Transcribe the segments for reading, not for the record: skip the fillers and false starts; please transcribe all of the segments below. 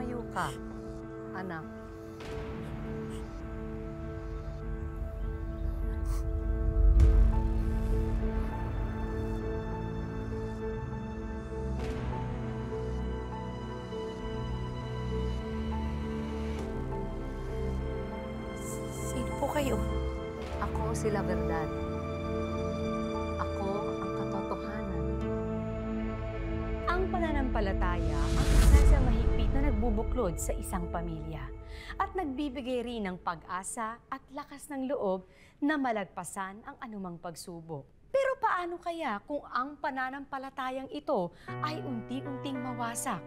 Tumayo ka, anak. Sino po kayo? Ako si La Verdad. Ako ang katotohanan. Ang pananampalataya ang isa sa mahigpit na nagbubuklod sa isang pamilya at nagbibigay rin ng pag-asa at lakas ng loob na malagpasan ang anumang pagsubok. Pero paano kaya kung ang pananampalatayang ito ay unti-unting mawasak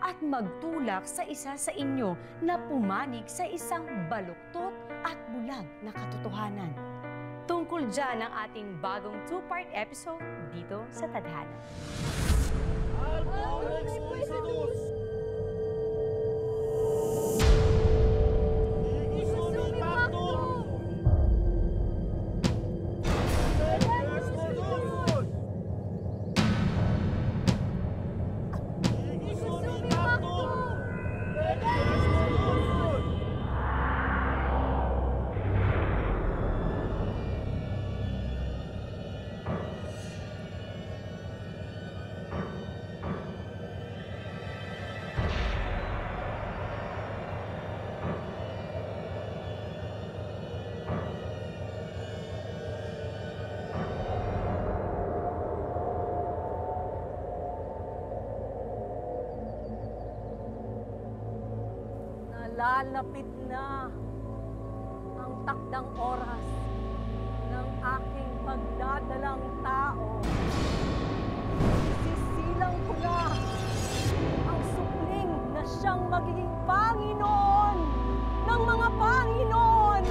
at magtulak sa isa sa inyo na pumanig sa isang baluktot at bulag na katotohanan? Tungkol dyan ang ating bagong 2-part episode dito sa Tadhana. Lalapit na ang takdang oras ng aking magdadalang tao. Sisilang ko na ang supling na siyang magiging Panginoon ng mga Panginoon.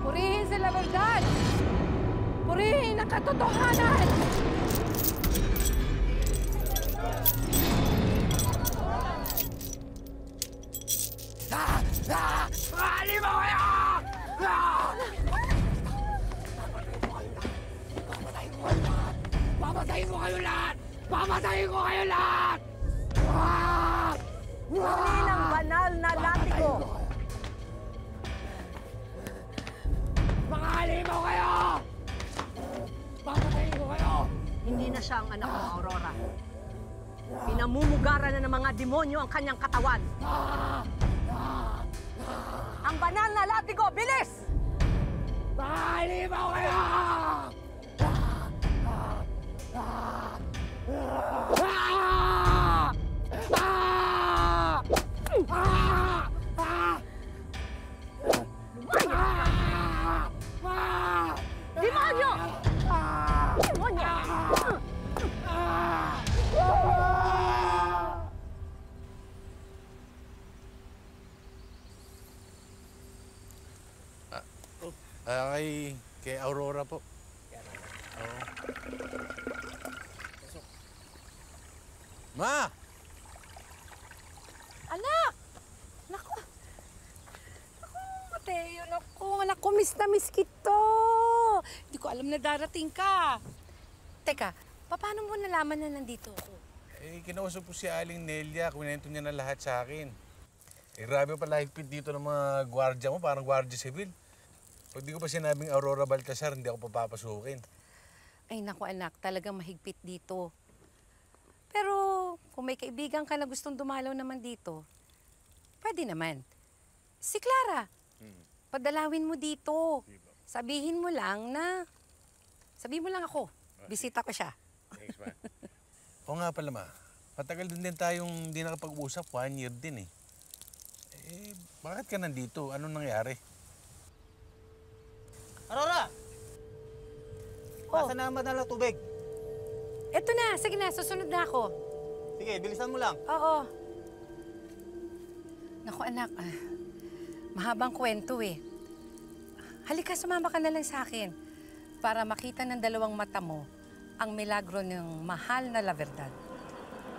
Purihin si La Verdad! Purihin ang katotohanan! Mahalin mo kayo! Papatayin ko kayo lahat! Papatayin ko kayo lahat! Huli ng banal na latigo! Mahalin mo kayo! Papatayin ko kayo! Hindi na siya ang anak mo, Aurora. Pinamumugaran na ng mga demonyo ang kanyang katawan. Ang banal na latigo, bilis! Mahalin mo kayo! Demonyo! Demonyo! Kay Aurora po. Oo. Ma! Anak! Naku! Naku, Mateo, naku, anak ko, miss na miss kito. Hindi ko alam na darating ka. Teka, paano mo nalaman na nandito ako? Kinausap po si Aling Nelia. Kwento niya na lahat sa akin. Grabe pala higpit dito ng mga gwardiya mo, parang gwardiya civil. Pag di ko pa sinabing Aurora Baltasar, hindi ako papapasukin. Ay, naku anak, talagang mahigpit dito. Pero kung may kaibigan ka na gustong dumalaw naman dito, pwede naman. Si Clara, padalawin mo dito. Sabihin mo lang ako, bisita ko siya. Thanks, man. Oo nga pala, ma. Matagal din tayong hindi nakapag-usap. 1 year din eh. Bakit ka nandito? Anong nangyari? Aurora! Pasa na naman na tubig. Eto na, sige na, susunod na ako. Sige, bilisan mo lang. Oo. Naku anak, mahabang kwento eh. Halika, sumama ka na lang sa akin para makita ng dalawang mata mo ang milagro ng mahal na La Verdad.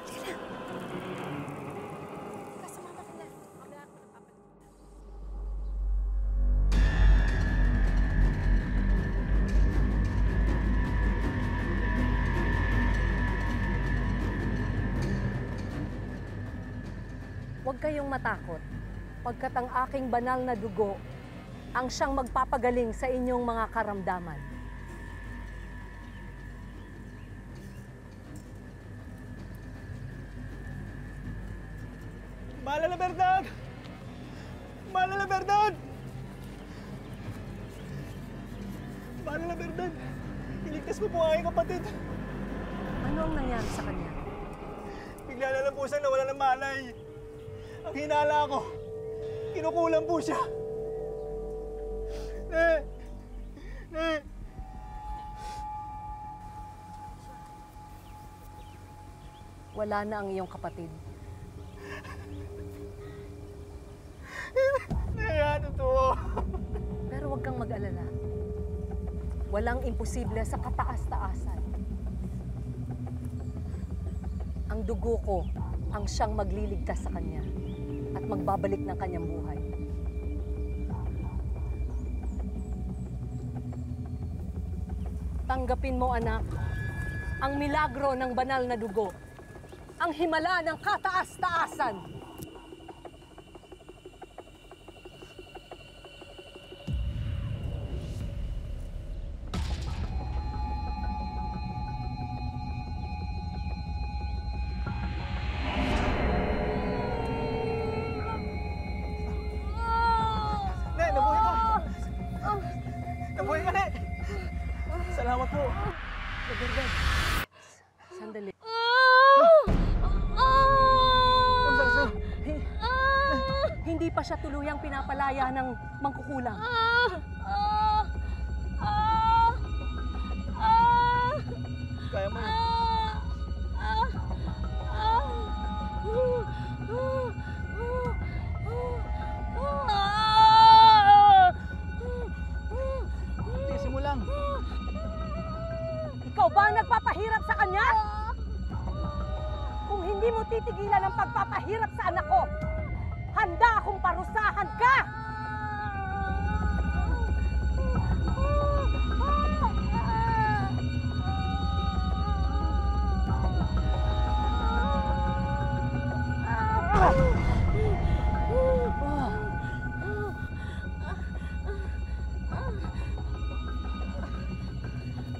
Halika na. Halika, sumama ka na. Mamaya ako napapalitan. Huwag kayong matakot, pagkat ang aking banal na dugo ang siyang magpapagaling sa inyong mga karamdaman. Mahal na Bernard! Mahal na Bernard! Mahal na Bernard! Iligtas mo po ang aking kapatid. Ano ang nangyari sa kanya? Bigla na lang po siyang nawala ng malay. Ang hinala ko, kinukulang po siya. Ne! Ne! Wala na ang iyong kapatid. Totoo. Pero huwag kang mag-alala. Walang imposible sa kataas-taasan. Ang dugo ko ang siyang magliligtas sa kanya at magbabalik ng kanyang buhay. Tanggapin mo, anak, ang milagro ng banal na dugo, ang himala ng kataas-taasan. Ne, nabuhay ka! Nabuhay ka, Ne! Salamat po. Sandali. Hindi pa siya tuluyang pinapalaya ng mangkukulam. Kaya mo yan. Tiisin mo lang. Ikaw ba ang nagpapahirap sa kanya? Kung hindi mo titigilan ang pagpapahirap sa anak ko, handa akong parusahan ka!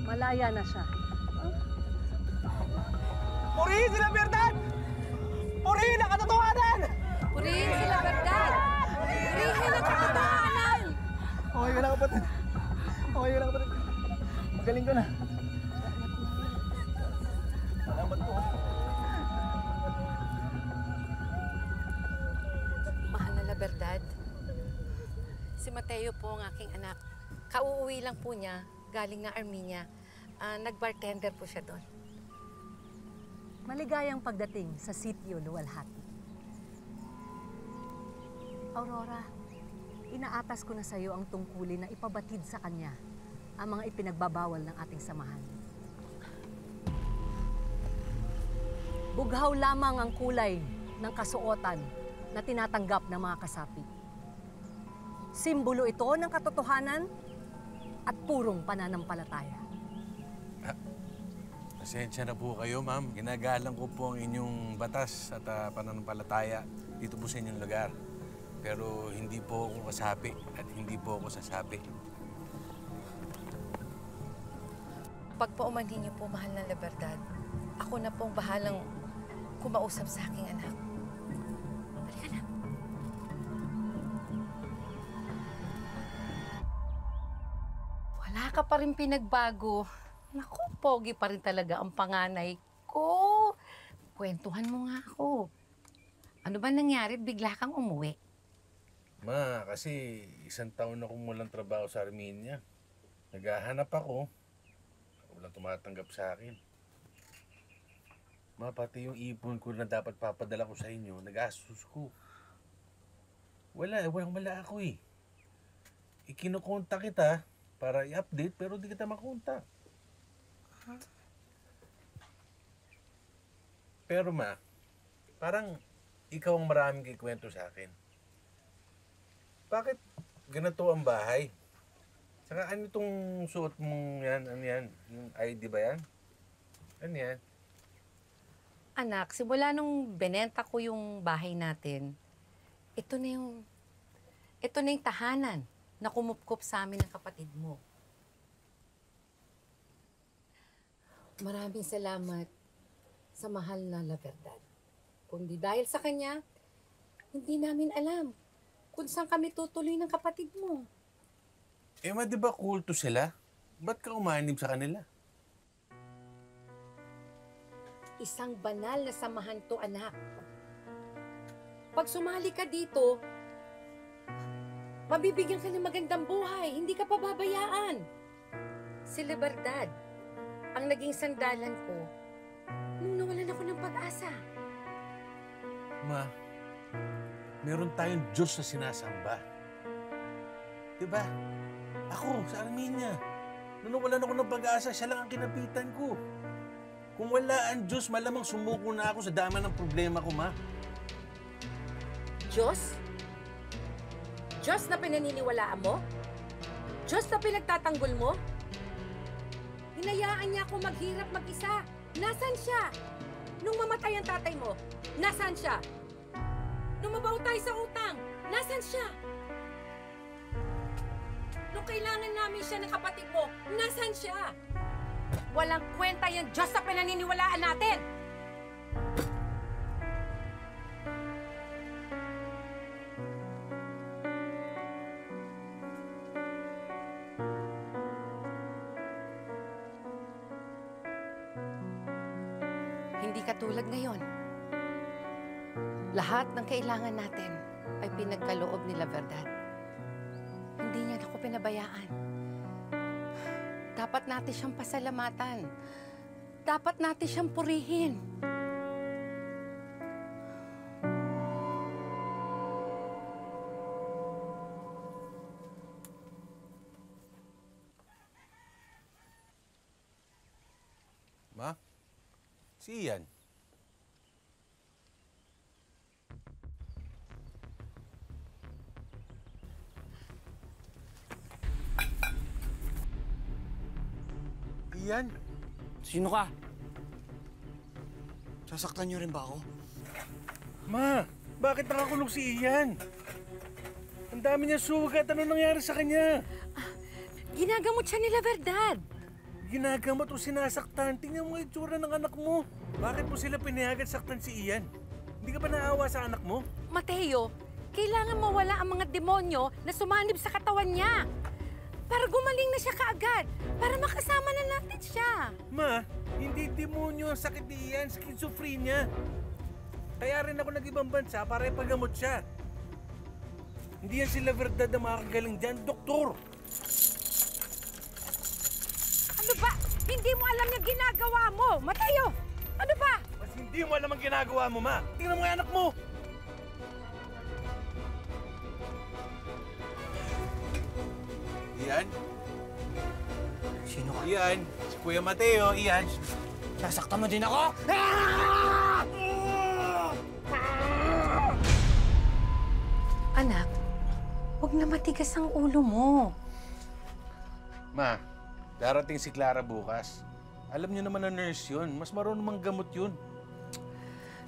Malaya na siya. Purihin sila, Bernard! Purihin ang katotohanan! Purihin sila, Bernard! Purihin ang katotohanan! Okay ka na, kapatid. Okay ka na, kapatid. Magaling ka na. Salamat po. Mahal na Bernard, si Mateo po ang aking anak. Kauuwi lang po niya, galing na Armenia. Nag-bartender po siya doon. Maligayang pagdating sa sitio Luwalhati. Aurora, inaatas ko na sa iyo ang tungkulin na ipabatid sa kanya ang mga ipinagbabawal ng ating samahan. Bughaw lamang ang kulay ng kasuotan na tinatanggap ng mga kasapi. Simbolo ito ng katotohanan at purong pananampalataya. Pasensya na po kayo, ma'am. Ginagalang ko po ang inyong batas at pananampalataya dito po sa inyong lugar. Pero hindi po ako kasapi at hindi po ako sasapi. Pagpaumanhin niyo po, mahal na Bernard, ako na pong bahalang kumausap sa aking anak. Halika na. Wala ka pa rin pinagbago. Naku, pogi pa rin talaga ang panganay ko. Kwentuhan mo nga ako. Ano ba nangyari? Bigla kang umuwi. Ma, kasi 1 taon na akong walang trabaho sa Armenia. Naghahanap ako. Walang tumatanggap sa akin. Ma, pati yung ipon ko na dapat papadala ko sa inyo, nagastos ko. Walang wala ako eh. Ikinukontak kita para i-update pero di kita makontak. Pero ma, parang ikaw ang maraming kikwento sa akin. Bakit ganito ang bahay? Saka ano itong suot mong yan? Ano yan? Yung ID ba yan? Ano yan? Anak, simula nung benenta ko yung bahay natin, ito na yung tahanan na kumupkop sa amin ng kapatid mo. Maraming salamat sa mahal na La Verdad. Kundi dahil sa kanya, hindi namin alam kung saan kami tutuloy ng kapatid mo. Eh, di ba kulto sila? Ba't ka umanib sa kanila? Isang banal na samahan to, anak. Pag sumali ka dito, mabibigyan ka ng magandang buhay. Hindi ka pababayaan. Si Liberdad, ang naging sandalan ko nung nawalan ako ng pag-asa. Ma, meron tayong Diyos na sinasamba. Diba? Ako, sa Armenia. Nung nawalan ako ng pag-asa, siya lang ang kinapitan ko. Kung wala ang Diyos, malamang sumuko na ako sa dama ng problema ko, ma. Diyos? Diyos na pinaniniwalaan mo? Diyos na pinagtatanggol mo? Hinayaan niya ako maghirap mag-isa. Nasaan siya? Nung mamatay ang tatay mo, nasaan siya? Nung mabaw tayo sa utang, nasaan siya? Nung kailangan namin siya ng kapatid mo, nasaan siya? Walang kwenta yung Diyos na pinaniniwalaan natin! Hindi katulad ngayon. Lahat ng kailangan natin ay pinagkaloob ni La Verdad. Hindi niya ako pinabayaan. Dapat natin siyang pasalamatan. Dapat natin siyang purihin. Ma? Si Ian. Ian? Sino ka? Sasaktan niyo rin ba ako? Ma, bakit nakakulong si Ian? Ang dami niya sugat. Ano nangyari sa kanya? Ginagamot siya ni La Verdad. Ginagamot o sinasaktan? Tingnan mo ang itsura ng anak mo. Bakit mo sila pinayagan saktan si Ian? Hindi ka ba naawa sa anak mo? Mateo, kailangan mawala ang mga demonyo na sumanib sa katawan niya. Para gumaling na siya kaagad. Para makasama na natin siya. Ma, hindi demonyo ang sakit ni Ian, schizophrenia. Kaya rin ako nag-ibang bansa para ipagamot siya. Hindi yan sila verdad na makakagaling dyan, doktor. Ano ba? Hindi mo alam yung ginagawa mo, Mateo! Ano ba? Mas hindi mo alam ang ginagawa mo, ma. Tingnan mo yung anak mo. Ian? Sino ka? Ian? Si Kuya Mateo, Ian. Sasaktan mo din ako? Anak, huwag na matigas ang ulo mo. Ma, darating si Clara bukas. Alam niyo naman na nurse yun. Mas marunong manggamot yun.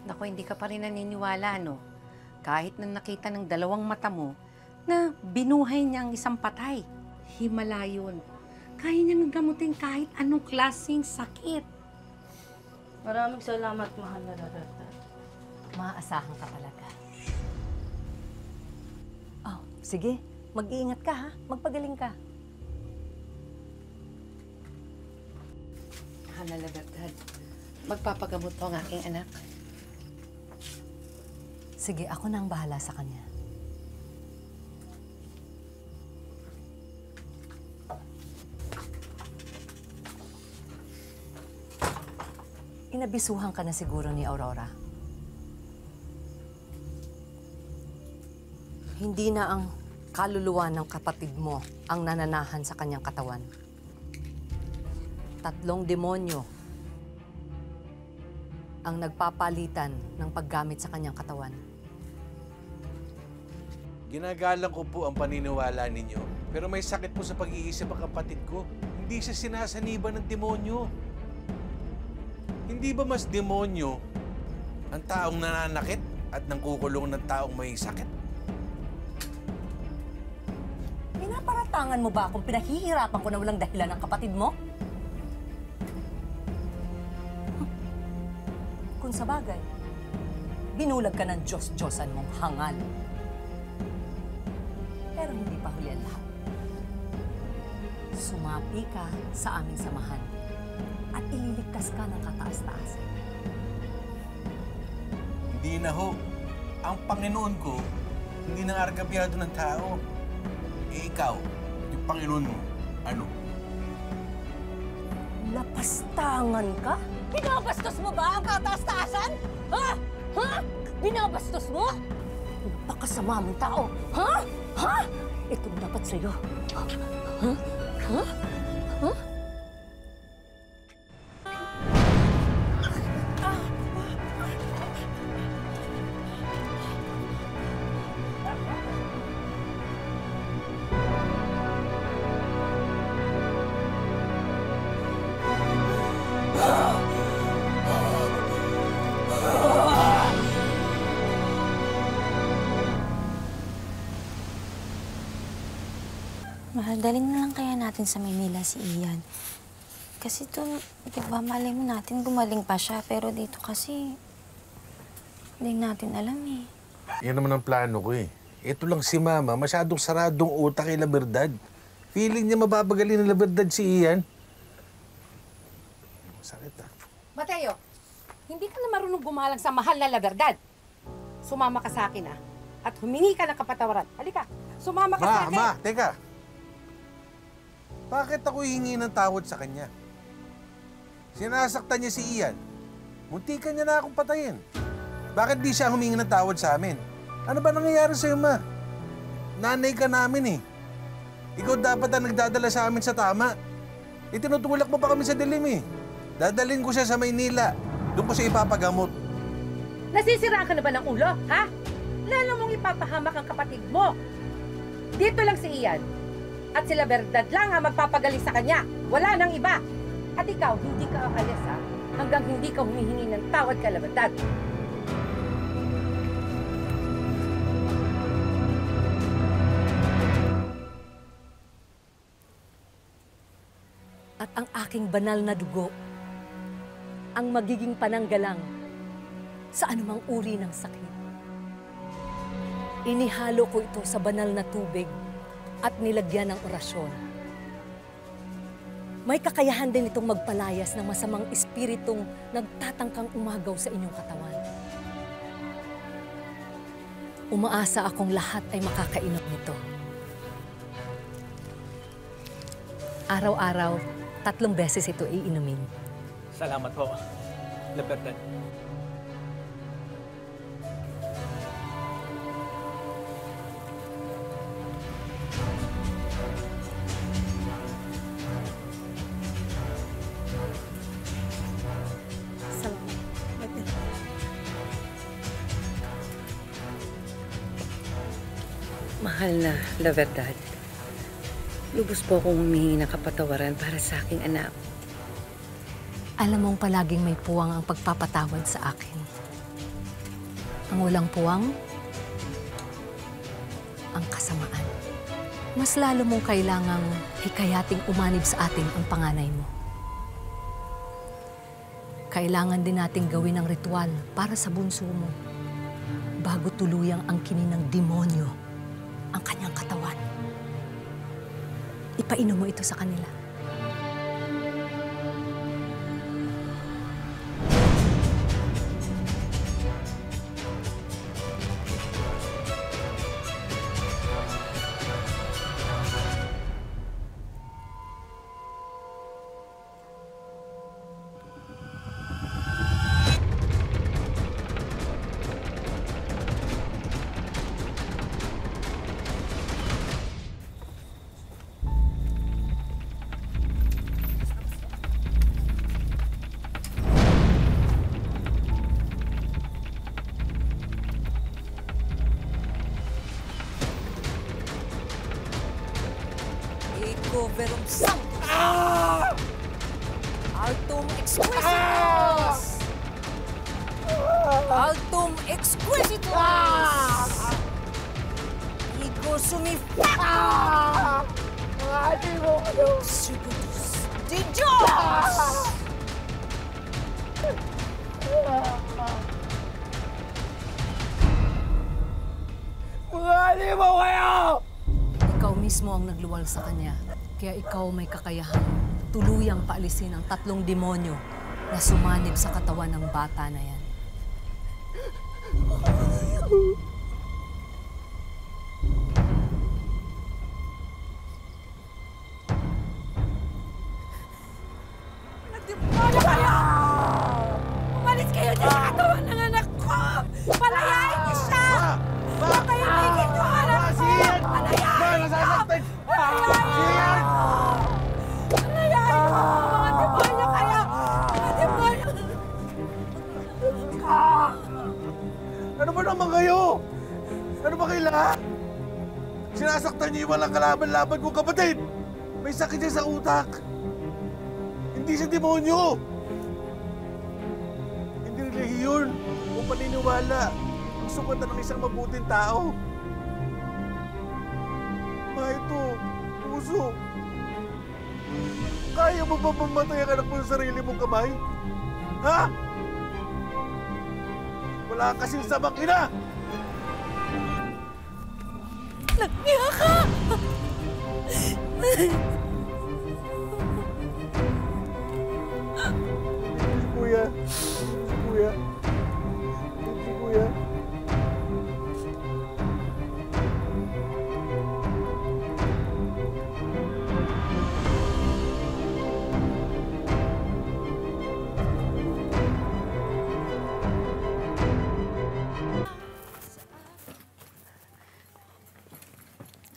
Naku, hindi ka pa rin naniniwala, no? Kahit na nakita ng dalawang mata mo na binuhay niya ang isang patay. Himala yun. Kaya niyang gamutin kahit anong klaseng sakit. Maraming salamat, mahal na Verdad. Maaasahan ka talaga. Oh, sige. Mag-iingat ka, ha? Magpagaling ka. Mahal na La Verdad, magpapagamot po ang aking anak. Sige, ako na ang bahala sa kanya. Inabisuhan ka na siguro ni Aurora. Hindi na ang kaluluwa ng kapatid mo ang nananahan sa kanyang katawan. 3 demonyo ang nagpapalitan ng paggamit sa kanyang katawan. Ginagalang ko po ang paniniwala ninyo. Pero may sakit po sa pag-iisip ang kapatid ko. Hindi siya sinasaniban ng demonyo. Hindi ba mas demonyo Ang taong nananakit at nangkukulong ng taong may sakit. Pinaparatangan mo ba akong pinahihirapan ko na walang dahilan ng kapatid mo? Kung sa bagay, binulag ka ng Diyos-Diyosan mong hangal. Pero hindi pa huli ang lahat. Sumapi ka sa aming samahan at ililigtas ka ng kataas-taasan. Hindi na ho. Ang Panginoon ko, hindi nang argabyado ng tao. Eh ikaw, yung Panginoon mo, ano? Lapastangan ka? Binabastos mo ba ang kataas-taasan? Ha? Ha? Binabastos mo? Napakasama mong tao. Ha? Ha? Ito ang dapat sa'yo. Ha? Ha? Ha? Mahal, dalhin na lang kaya natin sa Maynila si Ian. Kasi doon, di ba, malay mo natin gumaling pa siya. Pero dito kasi, hindi natin alam eh. Yan naman ang plano ko eh. Ito lang si Mama, masyadong saradong utak kay Laberdad. Feeling niya mababagalin ng Laberdad si Ian. Sakit ah. Mateo, hindi ka na marunong gumalang sa mahal na Laberdad. Sumama ka sa akin at humingi ka ng kapatawaran. Halika, sumama ka sa akin. Ma, teka. Bakit ako hihingi ng tawad sa kanya? Sinasaktan niya si Ian. Muntikan niya na akong patayin. Bakit di siya humingi ng tawad sa amin? Ano ba nangyayari sa'yo, Ma? Nanay ka namin eh. Ikaw dapat ang nagdadala sa amin sa tama. Itinutulak mo pa kami sa dilim eh. Dadalhin ko siya sa Maynila. Doon ko siya ipapagamot. Nasisiraan ka na ba ng ulo, ha? Lalo mong ipapahamak ang kapatid mo. Dito lang si Ian. At sila Laberdad lang ang magpapagaling sa kanya. Wala nang iba. At ikaw, hindi ka aalis hanggang hindi ka humihingi ng tawad kay Laberdad. At ang aking banal na dugo ang magiging pananggalang sa anumang uri ng sakit. Inihalo ko ito sa banal na tubig at nilagyan ng orasyon. May kakayahan din itong magpalayas ng masamang espiritong nagtatangkang umagaw sa inyong katawan. Umaasa akong lahat ay makakainom nito. Araw-araw, 3 beses ito iinumin. Salamat po, Laberdad. Mahal na Laberdad, lubos po akong humihingi ng kapatawaran para sa aking anak. Alam mong palaging may puwang ang pagpapatawad sa akin. Ang walang puwang, ang kasamaan. Mas lalo mong kailangang hikayating umanib sa atin ang panganay mo. Kailangan din nating gawin ang ritual para sa bunso mo bago tuluyang angkinin ng demonyo ang kanyang katawan. Ipainom mo ito sa kanila. Verum Sanctus! Altum Exquisitus! Altum exquisitus! Ego sumifac! Mahali mo kayo! Sugutus di Diyos! Mahali mo kayo! Ikaw mismo ang nagluwal sa kanya. Kaya ikaw may kakayahan tuluyang paalisin ang 3 demonyo na sumanib sa katawan ng bata na yan. Demonyo kayo! Umalis kayo dyan sa katawan ng anak ko! Palayain niyo siya! Patahimikin niyo ang anak ko! Palayain niyo! Palayain niyo! Palayain niyo! Mga demonyo kayo! Mga demonyo! Ano ba naman kayo? Ano ba kailangan? Sinasaktan niyo yung walang kalaban-laban kong kapatid! May sakit siya sa utak! Hindi siya demonyo! Hindi relihiyon o paniniwala ang sukatan ng isang mabuting tao. Ma, ito, puso. Kaya mo ba mamatay ang anak mo sa sarili mong kamay? Ha? Wala kasing sabak ina! Nagniya ka! Si Kuya. Si Kuya. Si Kuya.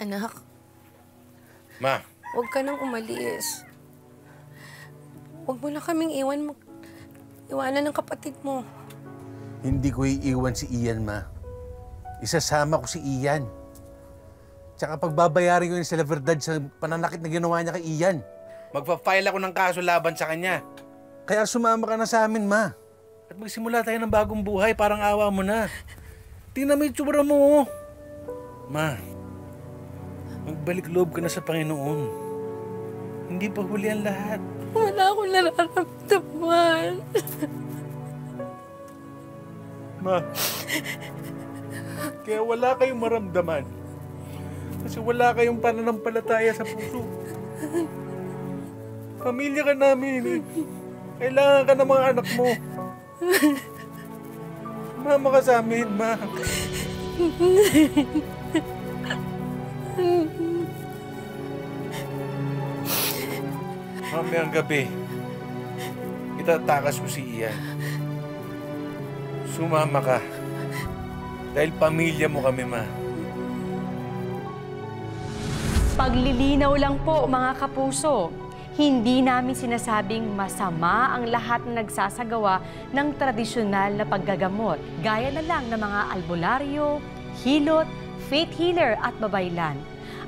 Anak, Ma, huwag ka nang umalis. Huwag mo na kaming iwanan ng kapatid mo. hindi ko iiwan si Ian, Ma. Isasama ko si Ian. Tsaka pagbabayarin ko yung sa La Verdad sa pananakit na ginawa niya kay Ian. Magpa-file ako ng kaso laban sa kanya. Kaya sumama ka na sa amin, Ma. At magsimula tayo ng bagong buhay, parang awa mo na. Tingnan mo yung tsura mo, oh. Ma, magbalik loob ka na sa Panginoon. Hindi pa huli ang lahat. Wala akong nararamdaman. Ma, kaya wala kayong maramdaman. Kasi wala kayong pananampalataya sa puso. Pamilya ka namin, eh. Kailangan ka ng mga anak mo. Mama ka sa amin, Ma. Mamayang gabi, itatakas ko si Ian. Sumama ka. Dahil pamilya mo kami, Ma. Paglilinaw lang po, mga kapuso. Hindi namin sinasabing masama ang lahat na nagsasagawa ng tradisyonal na paggagamot. Gaya na lang ng mga albularyo, hilot, faith healer at babaylan.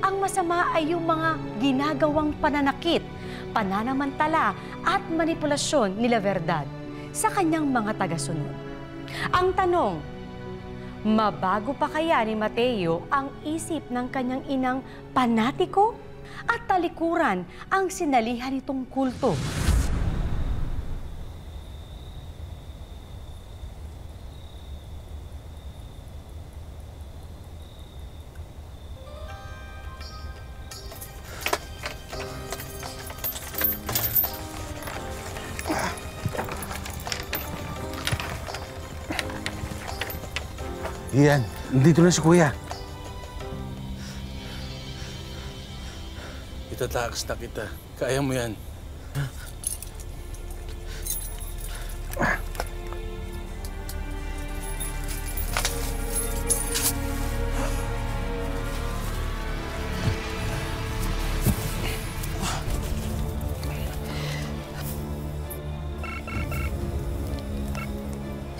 Ang masama ay yung mga ginagawang pananakit, pananamantala at manipulasyon ni La Verdad sa kanyang mga tagasunod. Ang tanong, mabago pa kaya ni Mateo ang isip ng kanyang inang panatiko at talikuran ang sinalihan nitong kulto? Ian, nandito na si Kuya. Itatakas na kita. Kaya mo yan.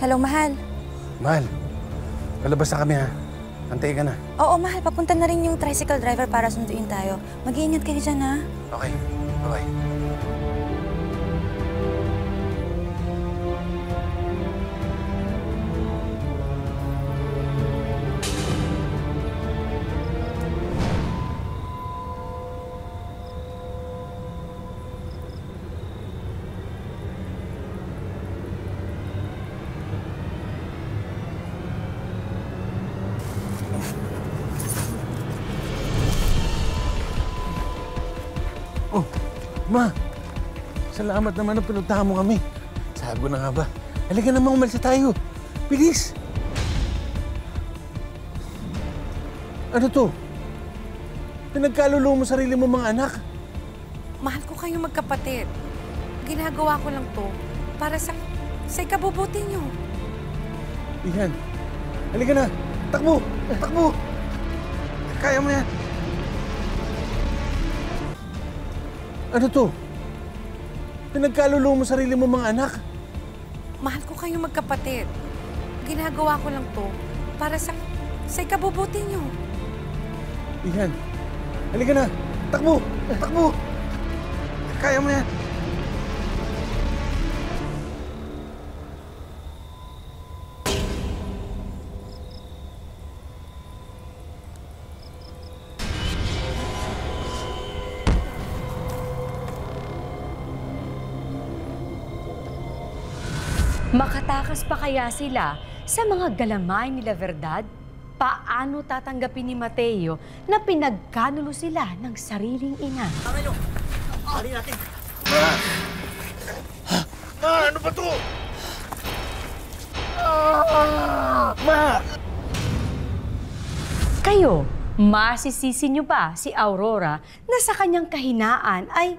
Hello, mahal. Mahal, palabas na kami, ha. Antay ka na. Oo, mahal. Papunta na rin yung tricycle driver para sunduin tayo. Mag-iingat kayo dyan, ha? Okay, bye-bye. Ma, salamat naman na pinuntahan mo kami. Sabi ko na nga ba, halika naman umalis tayo. Bilis! Ano to? Pinagkaluluwa mo sarili mo mga anak. Mahal ko kayong magkapatid. Ginagawa ko lang to para sa ikabubuti niyo. Iyan, halika na. Takbo! Takbo! Kaya mo yan. Ano to? Pinagkaluluwa mo sarili mo mga anak. Mahal ko kayong magkapatid. Ginagawa ko lang to para sa ikabubuti niyo. Iyan, halika na. Takbo! Takbo! Kaya mo yan. Makatakas pa kaya sila sa mga galamay nila Verdad? Paano tatanggapin ni Mateo na pinagkanulo sila ng sariling ina? Ma, ano ba to? Ma! Kayo, masisisi niyo ba si Aurora na sa kanyang kahinaan ay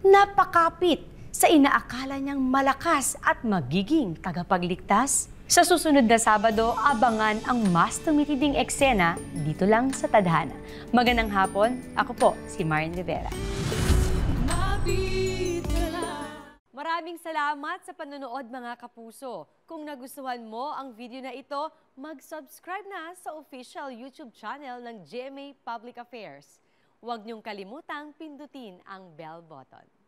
napakapit sa inaakala niyang malakas at magiging tagapagligtas? Sa susunod na Sabado, abangan ang mas tumitinding eksena dito lang sa Tadhana. Magandang hapon, ako po si Marian Rivera. Maraming salamat sa panonood mga kapuso. Kung nagustuhan mo ang video na ito, mag-subscribe na sa official YouTube channel ng GMA Public Affairs. Huwag niyong kalimutang pindutin ang bell button.